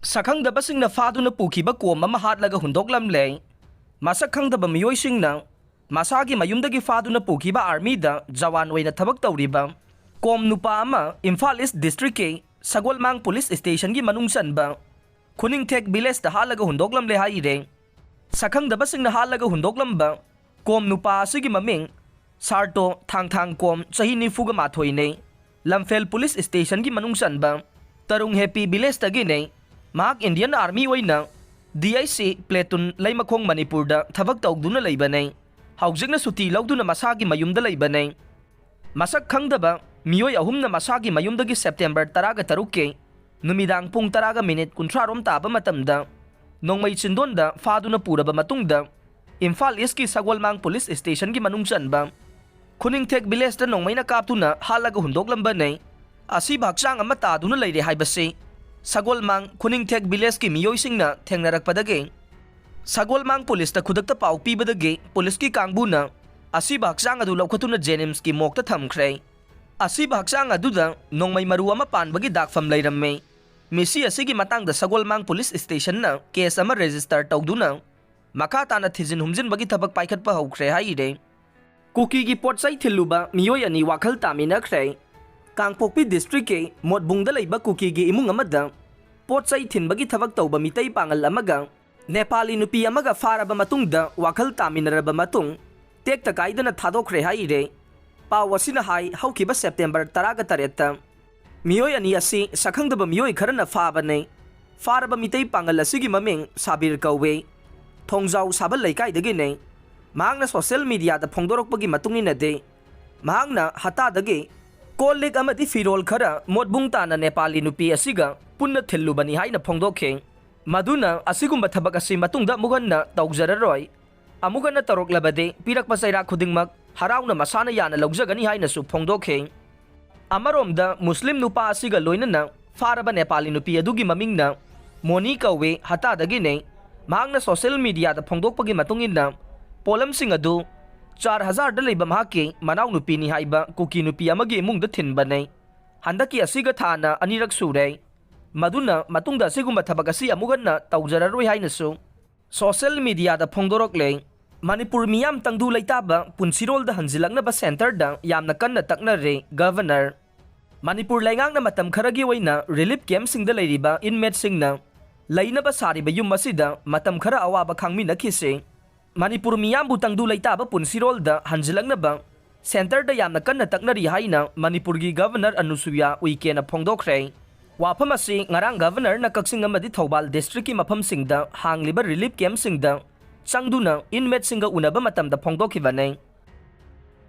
Sakhangdabasingna faduna pukiba kom ama hatlaga hundoklamle. Masakhangdaba miyoisingna masagi mayumdagi faduna pukiba army da jawan oina thabak tawriba. Kom nupa ama Imphal East District ke Sagolmang Police Station gi manungsan ba. Kuning tek biles da halaga hundoklamle haire. Sakhangdabasingna halaga hundoklamba kom nupa asigi maming Sarto thang kom chahini fuga mathoine. Lamphel Police Station gi manungsan ba. Tarung happy biles tagi ne. Mahak Indian Army oina DIC Platoon Laimakong Manipur da thabak tawduna leibanay. Haujigna suti lawduna masagi mayumda leibanay. Masak khangdaba miyoy ahumna masagi mayumdagi September 13 numidang pung 10 kuntrarom taba matamda nongmay chindonda faduna puraba matungda Imphal East ki Sagolmang Police Station gi manungsan ba. Kuning tek biles da nongmay nakaptuna halaga hundoklambanay. Asi baksang amata duna leire haibasi. Sagolmang Kuning tek biles ki miyoisingna thengnarakpadage Sagolmang police ta khudakta pau pibadage police ki kangbuna asiba haksang adu lawkhatuna Jenims ki mokta thamkhre asiba haksang aduda nongmay maru ama panbagi dakfam leiramme misi asigi matangda Sagolmang police station na case ama register tawduna makata na thijin humjin bagi thabak paikhat pa haukhre haire kuki gi potsai thiluba miyoy ani wakhal tamina khre Kangpokpi District ke Motbungda leiba kuki gi imung amada potsai thinbagi thabak tawba mitay pangal amaga Nepali nupi amaga faraba matungda wakhal taminaraba matung tekta kaidana thadokre haire pawasina hai haukiba September 13 miyoy ani asi sakhangdaba miyoy kharana fabane faraba mitay pangal asigi maming Sabir kawe thongjau sabal leikai dagi ne mahangna social media da phongdorokpagi matungina de mahangna hata dagi Kolleg amati firol khara motbung tana Nepali nupi asiga punna thillubani haina phongdokhe maduna asigumba thabak asi matungda muganna tawjararoi amugana taroklabade pirakpa saira khudingmak harauna masana yana lawjagani haina su phongdokhe amaromda muslim nupa asiga loinana faraba Nepali nupi adugi mamingna Moni kawe hata dagine mahangna social media da phongdokpagi matungina polamsing adu 4000 da leiba mahake manaw nupi ni haiba kuki nupi amagi imungda thinbanay handaki asiga thana anirak sure maduna matungda sigumba thabak asi amuganna tawjararoi haina su social media da phongdorokle Manipur miyam tangdu leitaba punsirol da hanjilakna ba center da yamna kanna takna re governor Manipur laingangna matam kharagi oina relief camp singda leiriba inmate singna leina ba sariba yum masida matam khara awaba khangmi nakhise Manipur miyam butang du leitaba punsirol da hanjilakna ba center da yamna kanna taknari haina Manipur gi governor Anusuya uikena phongdokre wafam asi ngarang governor na kaksing amadi Thobal district ki mafam singda hangliba relief camp singda changduna inmate singa unaba matamda phongdokhibane